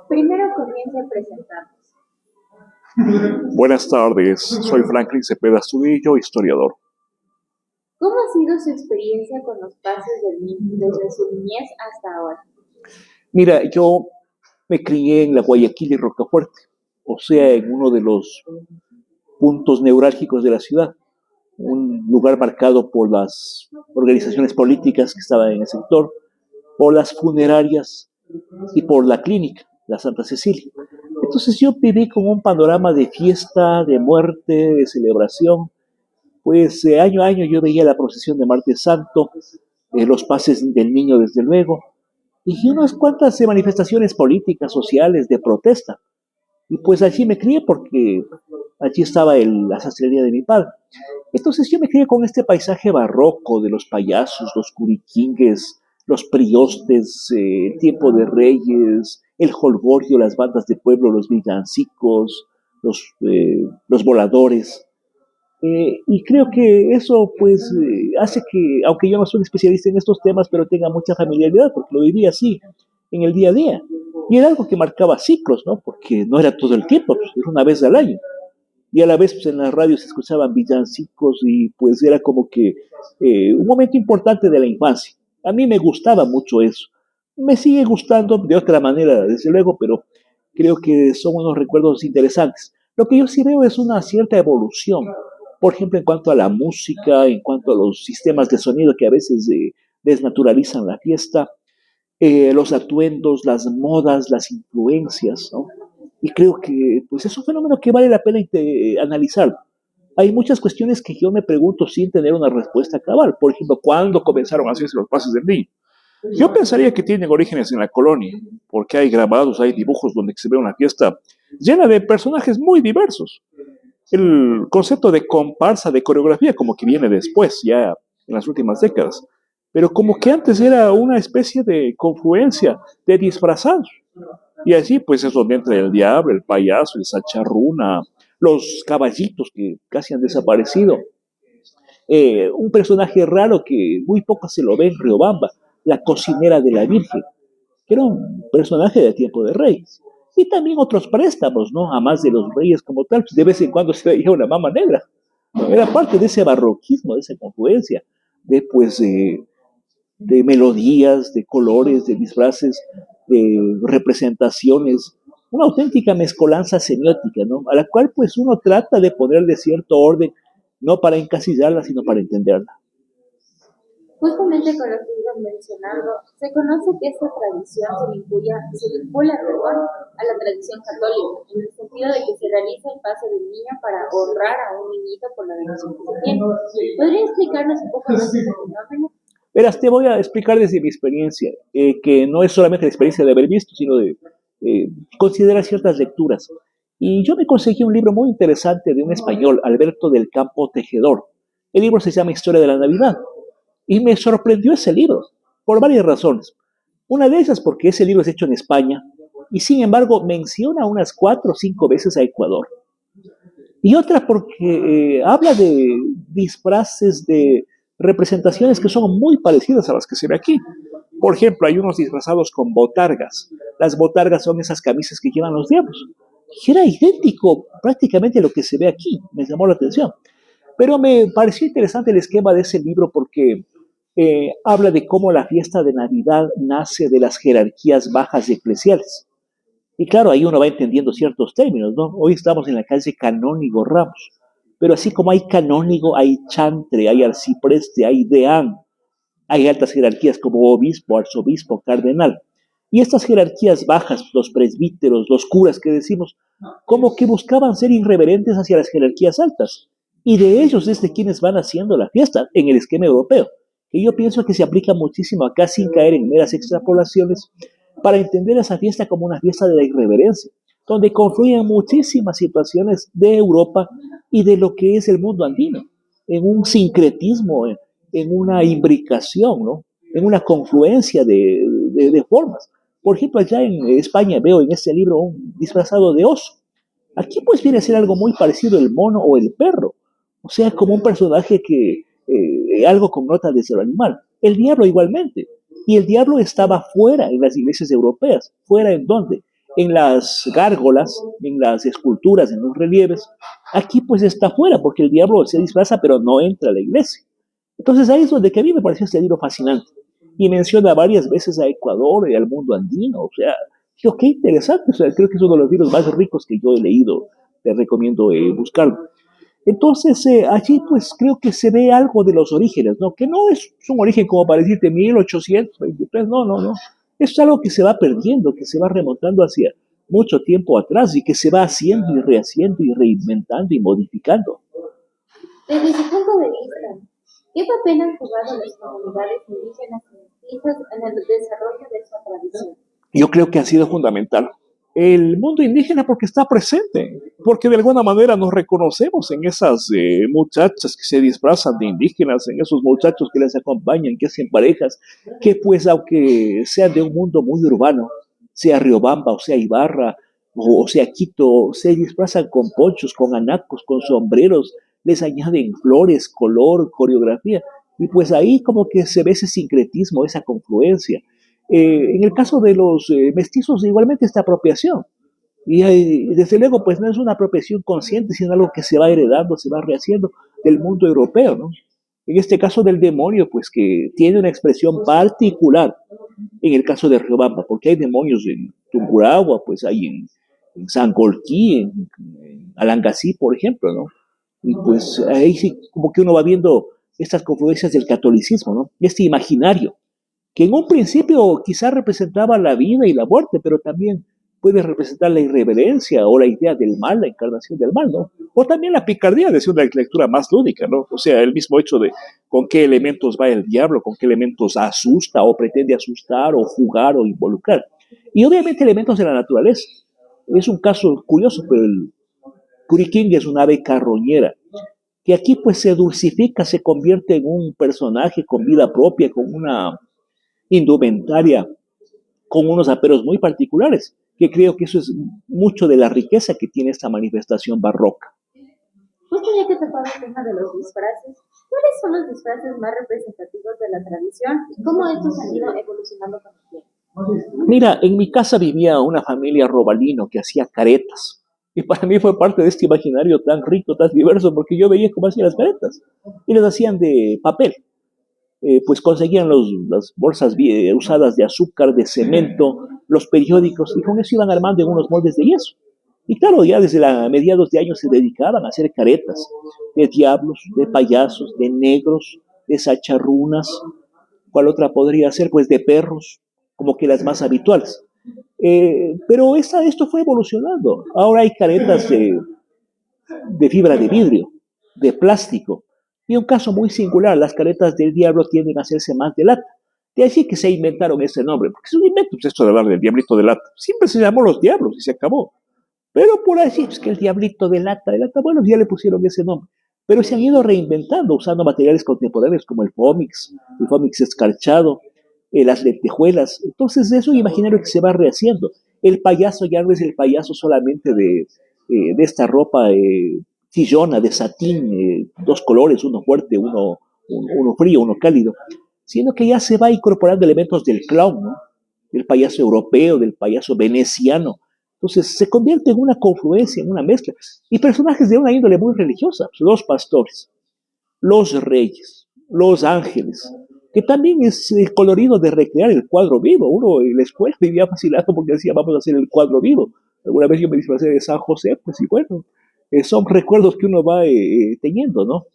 Primero comienza presentándose. Buenas tardes, soy Franklin Cepeda Astudillo, historiador. ¿Cómo ha sido su experiencia con los pases del niño desde su niñez hasta ahora? Mira, yo me crié en la Guayaquil y Rocafuerte, o sea, en uno de los puntos neurálgicos de la ciudad, un lugar marcado por las organizaciones políticas que estaban en el sector, por las funerarias y por la clínica, la Santa Cecilia. Entonces yo viví con un panorama de fiesta, de muerte, de celebración. Pues año a año yo veía la procesión de Martes Santo, los pases del niño desde luego, y unas cuantas manifestaciones políticas, sociales, de protesta. Y pues allí me crié porque allí estaba la sastrería de mi padre. Entonces yo me crié con este paisaje barroco de los payasos, los curiquingues, los priostes, el tiempo de reyes, el jolgorio, las bandas de pueblo, los villancicos, los voladores. Y creo que eso pues hace que, aunque yo no soy especialista en estos temas, pero tenga mucha familiaridad, porque lo viví así en el día a día. Y era algo que marcaba ciclos, ¿no? Porque no era todo el tiempo, pues, era una vez al año. Y a la vez pues, en las radios se escuchaban villancicos y pues era como que un momento importante de la infancia. A mí me gustaba mucho eso. Me sigue gustando de otra manera, desde luego, pero creo que son unos recuerdos interesantes. Lo que yo sí veo es una cierta evolución, por ejemplo, en cuanto a la música, en cuanto a los sistemas de sonido que a veces desnaturalizan la fiesta, los atuendos, las modas, las influencias, ¿no? Y creo que pues es un fenómeno que vale la pena analizar. Hay muchas cuestiones que yo me pregunto sin tener una respuesta cabal. Por ejemplo, ¿cuándo comenzaron a hacerse los pases del niño? Yo pensaría que tienen orígenes en la colonia, porque hay grabados, hay dibujos donde se ve una fiesta llena de personajes muy diversos. El concepto de comparsa, de coreografía, como que viene después, ya en las últimas décadas. Pero como que antes era una especie de confluencia de disfrazados. Y así, pues, es donde entra el diablo, el payaso, el sacharruna, los caballitos que casi han desaparecido. Un personaje raro que muy poco se lo ve en Riobamba, la cocinera de la Virgen, que era un personaje de tiempo de reyes. Y también otros préstamos, ¿no? A más de los reyes como tal, pues de vez en cuando se veía una mama negra. Era parte de ese barroquismo, de esa confluencia, de, pues, de melodías, de colores, de disfraces, de representaciones, una auténtica mezcolanza semiótica, ¿no? A la cual pues uno trata de ponerle cierto orden, no para encasillarla, sino para entenderla. Justamente con lo que iba mencionando, se conoce que esta tradición se vincula a la tradición católica, en el sentido de que se realiza el pase del niño para honrar a un niñito por la devoción que se tiene. ¿Podría explicarnos un poco más este fenómeno? Verás, te voy a explicar desde mi experiencia, que no es solamente la experiencia de haber visto, sino de considerar ciertas lecturas. Y yo me conseguí un libro muy interesante de un español, Alberto del Campo Tejedor. El libro se llama Historia de la Navidad. Y me sorprendió ese libro, por varias razones. Una de ellas porque ese libro es hecho en España y sin embargo menciona unas 4 o 5 veces a Ecuador. Y otra porque habla de disfraces, de representaciones que son muy parecidas a las que se ve aquí. Por ejemplo, hay unos disfrazados con botargas. Las botargas son esas camisas que llevan los diablos. Y era idéntico prácticamente a lo que se ve aquí. Me llamó la atención. Pero me pareció interesante el esquema de ese libro porque habla de cómo la fiesta de Navidad nace de las jerarquías bajas eclesiales. Y claro, ahí uno va entendiendo ciertos términos, ¿no? Hoy estamos en la calle Canónigo Ramos, pero así como hay canónigo, hay chantre, hay arcipreste, hay deán, hay altas jerarquías como obispo, arzobispo, cardenal. Y estas jerarquías bajas, los presbíteros, los curas que decimos, como que buscaban ser irreverentes hacia las jerarquías altas. Y de ellos es de quienes van haciendo la fiesta en el esquema europeo, que yo pienso que se aplica muchísimo acá sin caer en meras extrapolaciones, para entender esa fiesta como una fiesta de la irreverencia, donde confluyen muchísimas situaciones de Europa y de lo que es el mundo andino, en un sincretismo, en una imbricación, ¿no? En una confluencia de formas. Por ejemplo, allá en España veo en este libro un disfrazado de oso. Aquí pues viene a ser algo muy parecido el mono o el perro. O sea, como un personaje que algo con nota de ser animal. El diablo igualmente. Y el diablo estaba fuera en las iglesias europeas. ¿Fuera en dónde? en las gárgolas, en las esculturas, en los relieves. Aquí pues está afuera, porque el diablo se disfraza, pero no entra a la iglesia. Entonces ahí es donde que a mí me pareció este libro fascinante. Y menciona varias veces a Ecuador y al mundo andino. O sea, digo, qué interesante. O sea, creo que es uno de los libros más ricos que yo he leído. Te recomiendo buscarlo. Entonces, allí pues creo que se ve algo de los orígenes, ¿no? Que no es un origen como para decirte 1823, no, no, no. Es algo que se va perdiendo, que se va remontando hacia mucho tiempo atrás y que se va haciendo y rehaciendo y reinventando y modificando. Desde su punto de vista, ¿qué papel han jugado las comunidades indígenas y mestizas en el desarrollo de esta tradición? Yo creo que ha sido fundamental. El mundo indígena porque está presente, porque de alguna manera nos reconocemos en esas muchachas que se disfrazan de indígenas, en esos muchachos que les acompañan, que hacen parejas, que pues aunque sean de un mundo muy urbano, sea Riobamba o sea Ibarra o sea Quito, se disfrazan con ponchos, con anacos, con sombreros, les añaden flores, color, coreografía, y pues ahí como que se ve ese sincretismo, esa confluencia. En el caso de los mestizos, igualmente esta apropiación. Y desde luego, pues no es una apropiación consciente, sino algo que se va heredando, se va rehaciendo del mundo europeo, ¿no? En este caso del demonio, pues que tiene una expresión particular en el caso de Riobamba, porque hay demonios en Tungurahua, pues hay en Sangolquí, en Alangasí, por ejemplo, ¿no? Y pues ahí sí, como que uno va viendo estas confluencias del catolicismo, ¿no? Este imaginario que en un principio quizá representaba la vida y la muerte, pero también puede representar la irreverencia o la idea del mal, la encarnación del mal, ¿no? O también la picardía, de ser una lectura más lúdica, ¿no? O sea, el mismo hecho de con qué elementos va el diablo, con qué elementos asusta o pretende asustar o jugar o involucrar. Y obviamente elementos de la naturaleza. Es un caso curioso, pero el Curiquín es una ave carroñera, que aquí pues se dulcifica, se convierte en un personaje con vida propia, con una indumentaria con unos aperos muy particulares, que creo que eso es mucho de la riqueza que tiene esta manifestación barroca. Justo ya que tocaba el tema de los disfraces, ¿cuáles son los disfraces más representativos de la tradición y cómo estos han ido evolucionando con el tiempo? Mira, en mi casa vivía una familia robalino que hacía caretas. Y para mí fue parte de este imaginario tan rico, tan diverso, porque yo veía cómo hacían las caretas. Y las hacían de papel. Pues conseguían las bolsas usadas de azúcar, de cemento, los periódicos, y con eso iban armando en unos moldes de yeso. Y claro, ya desde mediados de años se dedicaban a hacer caretas de diablos, de payasos, de negros, de sacharrunas. ¿Cuál otra podría ser? Pues de perros, como que las más habituales. Pero esto fue evolucionando. Ahora hay caretas de fibra de vidrio, de plástico. Y un caso muy singular, las caretas del diablo tienden a hacerse más de lata. De así que se inventaron ese nombre, porque es un invento pues, esto de hablar del diablito de lata. Siempre se llamó los diablos y se acabó. Pero por así es que el diablito de lata, bueno, ya le pusieron ese nombre. Pero se han ido reinventando usando materiales contemporáneos como el fómix escarchado, las lentejuelas. Entonces es un imaginario que se va rehaciendo. El payaso ya no es el payaso solamente de esta ropa chillona, de satín, dos colores, uno fuerte, uno frío, uno cálido, sino que ya se va incorporando elementos del clown, ¿no? Del payaso europeo, del payaso veneciano. Entonces se convierte en una confluencia, en una mezcla. Y personajes de una índole muy religiosa, los pastores, los reyes, los ángeles, que también es el colorido de recrear el cuadro vivo. Uno en la escuela vivía fascinado porque decía, vamos a hacer el cuadro vivo. Alguna vez yo me disfracé de San José, pues y bueno, son recuerdos que uno va teniendo, ¿no?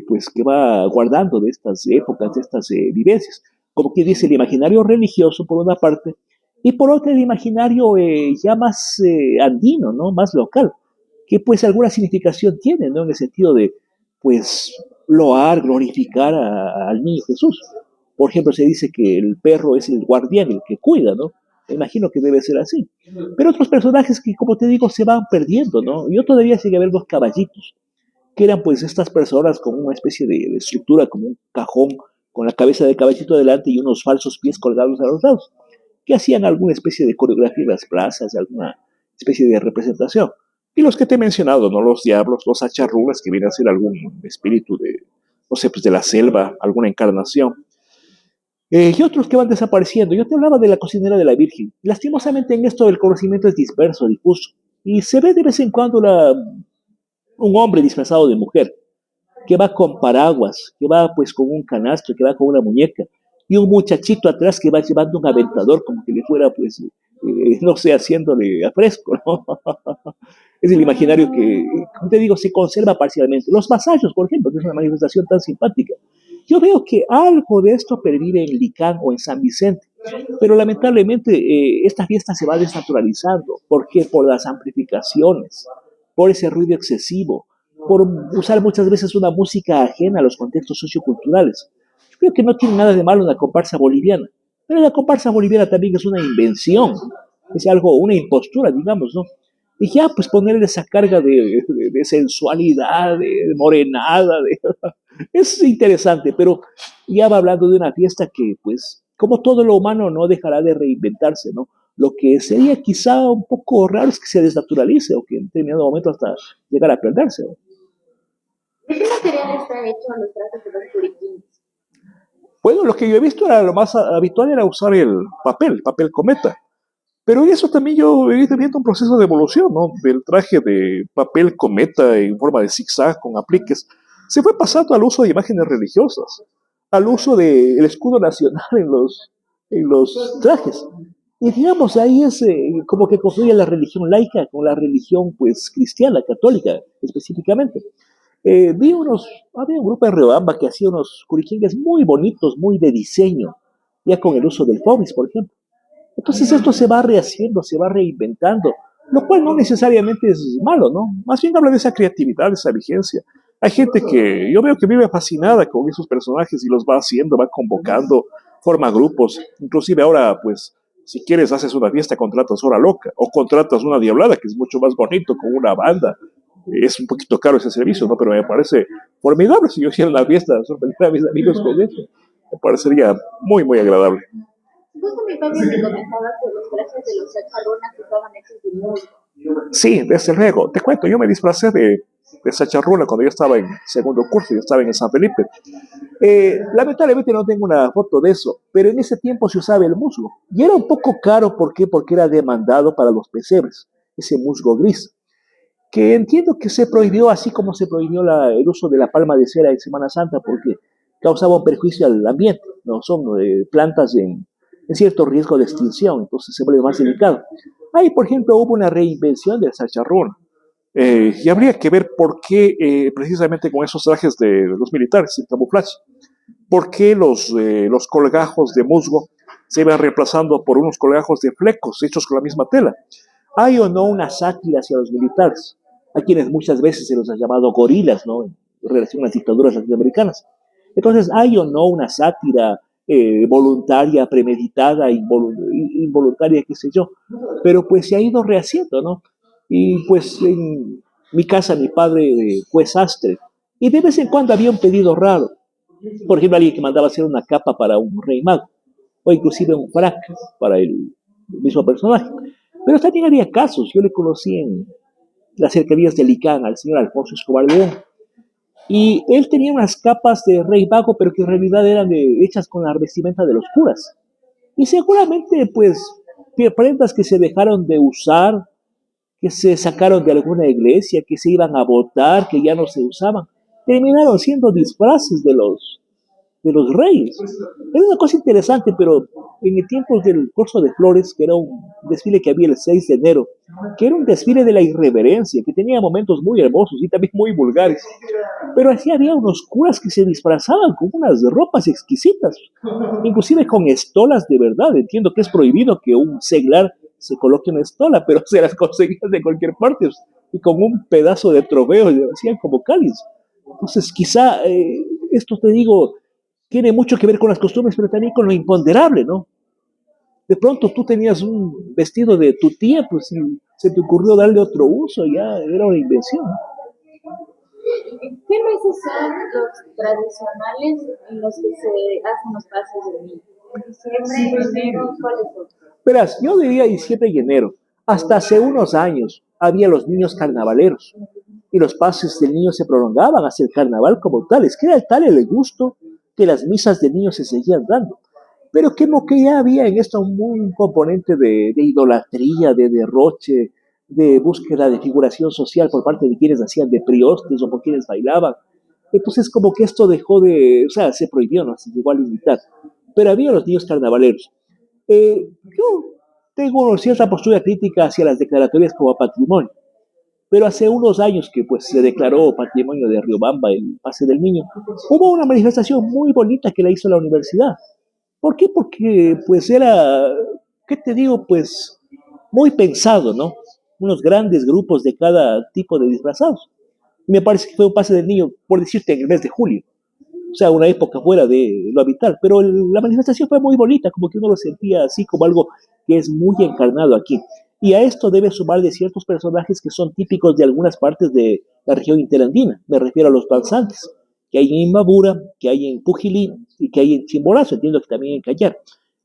Pues que va guardando de estas épocas, de estas vivencias. Como que dice el imaginario religioso por una parte, y por otra el imaginario ya más andino, ¿no? Más local, que pues alguna significación tiene, ¿no? En el sentido de, pues, loar, glorificar al niño Jesús. Por ejemplo, se dice que el perro es el guardián, el que cuida, ¿no? Me imagino que debe ser así. Pero otros personajes que, como te digo, se van perdiendo, ¿no? Yo todavía sigue a ver los caballitos, que eran pues estas personas con una especie de estructura, como un cajón, con la cabeza de caballito delante y unos falsos pies colgados a los lados, que hacían alguna especie de coreografía en las plazas, alguna especie de representación. Y los que te he mencionado, ¿no? Los diablos, los acharrulas, que vienen a ser algún espíritu de, no sé, pues de la selva, alguna encarnación. y otros que van desapareciendo. Yo te hablaba de la cocinera de la Virgen. Lastimosamente en esto el conocimiento es disperso, difuso, y se ve de vez en cuando un hombre disfrazado de mujer, que va con paraguas, que va pues con un canasto, que va con una muñeca, y un muchachito atrás que va llevando un aventador como que le fuera pues, no sé, haciéndole a fresco, ¿no? Es el imaginario que, como te digo, se conserva parcialmente. Los vasallos, por ejemplo, que es una manifestación tan simpática. Yo veo que algo de esto pervive en Licán o en San Vicente, pero lamentablemente esta fiesta se va desnaturalizando. ¿Por qué? Por las amplificaciones, por ese ruido excesivo, por usar muchas veces una música ajena a los contextos socioculturales. Yo creo que no tiene nada de malo una comparsa boliviana, pero la comparsa boliviana también es una invención, es algo, una impostura, digamos, ¿no? Y ya, pues ponerle esa carga de sensualidad, de morenada, es interesante, pero ya va hablando de una fiesta que, pues, como todo lo humano, no dejará de reinventarse, ¿no? Lo que sería quizá un poco raro es que se desnaturalice o que en determinado momento hasta llegar a perderse, ¿no? ¿De qué material está hecho los trajes de los curiquines? Bueno, lo que yo he visto era lo más habitual era usar el papel cometa. Pero eso también yo he ido viendo un proceso de evolución, ¿no? Del traje de papel cometa en forma de zigzag con apliques. Se fue pasando al uso de imágenes religiosas, al uso del escudo nacional en los trajes. Y digamos, ahí es como que confluye la religión laica con la religión pues cristiana, católica específicamente. Había un grupo de Riobamba que hacía unos curiquingues muy bonitos, muy de diseño, ya con el uso del FOBIS, por ejemplo. Entonces esto se va rehaciendo, se va reinventando, lo cual no necesariamente es malo, ¿no? Más bien habla de esa creatividad, de esa vigencia. Hay gente que yo veo que vive fascinada con esos personajes y los va haciendo, va convocando, forma grupos. Inclusive ahora, pues, si quieres haces una fiesta, contratas Hora Loca o contratas una Diablada, que es mucho más bonito, con una banda. Es un poquito caro ese servicio, ¿no? Pero me parece formidable si yo hiciera una fiesta, sorprender a mis amigos con eso. Me parecería muy, muy agradable. Justo mi padre me comentaba que los trajes de los chacharronas estaban hechos de musgo. Sí, desde luego. Te cuento, yo me disfracé de Sacharruna cuando yo estaba en segundo curso, yo estaba en San Felipe. Lamentablemente no tengo una foto de eso, pero en ese tiempo se usaba el musgo. Y era un poco caro, ¿por qué? Porque era demandado para los pesebres, ese musgo gris, que entiendo que se prohibió, así como se prohibió el uso de la palma de cera en Semana Santa, porque causaba un perjuicio al ambiente, ¿no? Son plantas en cierto riesgo de extinción, entonces se vuelve más delicado. Ahí, por ejemplo, hubo una reinvención del sacharrón, y habría que ver por qué, precisamente con esos trajes de los militares, el camuflaje, por qué los colgajos de musgo se iban reemplazando por unos colgajos de flecos hechos con la misma tela. ¿Hay o no una sátira hacia los militares, a quienes muchas veces se los ha llamado gorilas, ¿no? En relación a las dictaduras latinoamericanas? Entonces, ¿hay o no una sátira voluntaria, premeditada, involuntaria, qué sé yo? Pero pues se ha ido rehaciendo, ¿no? Y pues en mi casa mi padre fue sastre y de vez en cuando había un pedido raro. Por ejemplo, alguien que mandaba hacer una capa para un rey mago o inclusive un frac para el mismo personaje. Pero también había casos. Yo le conocí en las cercanías de Licán al señor Alfonso Escobar León. Y él tenía unas capas de rey mago, pero que en realidad eran hechas con la vestimenta de los curas. Y seguramente, pues, prendas que se dejaron de usar, que se sacaron de alguna iglesia, que se iban a botar, que ya no se usaban, terminaron siendo disfraces de los reyes. Era una cosa interesante, pero en el tiempo del Corso de Flores, que era un desfile que había el 6 de enero, que era un desfile de la irreverencia, que tenía momentos muy hermosos y también muy vulgares, pero así había unos curas que se disfrazaban con unas ropas exquisitas, inclusive con estolas de verdad. Entiendo que es prohibido que un seglar se coloque una estola, pero se las conseguían de cualquier parte y con un pedazo de trofeo y hacían como cáliz. Entonces, quizá esto te digo, tiene mucho que ver con las costumbres, pero también con lo imponderable, ¿no? De pronto tú tenías un vestido de tu tía, pues si se te ocurrió darle otro uso, ya era una invención, ¿no? ¿Qué meses son los tradicionales en los que se hacen los pasos del niño? ¿En diciembre, enero, cuáles son? Verás, yo diría diciembre y enero. Hasta hace unos años había los niños carnavaleros y los pases del niño se prolongaban hacia el carnaval como tal. Es que era tal el gusto que las misas de niños se seguían dando. pero como que ya había en esto un componente de idolatría, de derroche, de búsqueda de figuración social por parte de quienes hacían de priostes o por quienes bailaban. Entonces como que esto dejó de, o sea, se prohibió, no se llegó a limitar, pero había los niños carnavaleros. Yo tengo una cierta postura crítica hacia las declaratorias como patrimonio, pero hace unos años que pues se declaró patrimonio de Riobamba el Pase del Niño, hubo una manifestación muy bonita que la hizo la universidad. ¿Por qué? Porque pues era, ¿qué te digo? Pues muy pensado, ¿no? Unos grandes grupos de cada tipo de disfrazados. Y me parece que fue un Pase del Niño, por decirte, en el mes de julio. O sea, una época fuera de lo habitual, pero la manifestación fue muy bonita, como que uno lo sentía así como algo que es muy encarnado aquí. Y a esto debe sumar de ciertos personajes que son típicos de algunas partes de la región interandina. Me refiero a los danzantes, que hay en Imbabura, que hay en Pujilí y que hay en Chimborazo, entiendo que también en Cayar.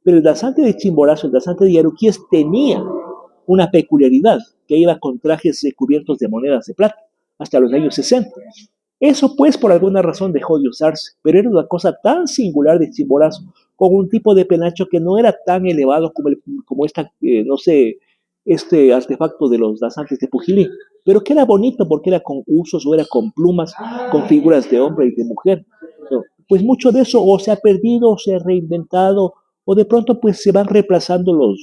Pero el danzante de Chimborazo, el danzante de Yaruquíes tenía una peculiaridad, que iba con trajes cubiertos de monedas de plata, hasta los años 60. Eso pues por alguna razón dejó de usarse, pero era una cosa tan singular de Chimborazo, con un tipo de penacho que no era tan elevado como esta, no sé, este artefacto de los danzantes de Pujilí, pero que era bonito porque era con usos o era con plumas, con figuras de hombre y de mujer. No, pues mucho de eso o se ha perdido o se ha reinventado o de pronto pues se van reemplazando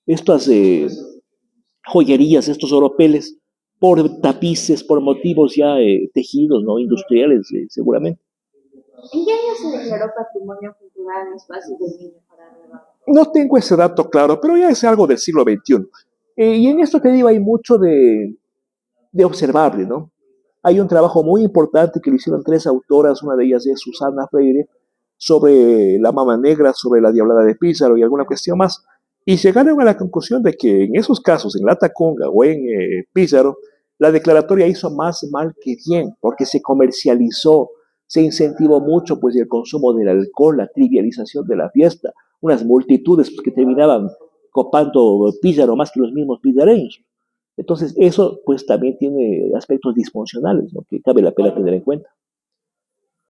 estas joyerías, estos oropeles, por tapices, por motivos ya tejidos, ¿no? Industriales, seguramente. ¿En qué año se declaró patrimonio cultural los pases del niño para Riobamba? No tengo ese dato claro, pero ya es algo del siglo XXI. Y en esto te digo, hay mucho de observable, ¿no? Hay un trabajo muy importante que lo hicieron tres autoras, una de ellas es Susana Freire, sobre la Mama Negra, sobre la Diablada de Pízaro y alguna cuestión más. Y llegaron a la conclusión de que en esos casos, en la Taconga o en Pízaro, la declaratoria hizo más mal que bien, porque se comercializó, se incentivó mucho pues el consumo del alcohol, la trivialización de la fiesta, unas multitudes pues, que terminaban copando Pízaro más que los mismos pizareños. Entonces, eso pues también tiene aspectos disfuncionales, ¿no? Que cabe la pena tener en cuenta.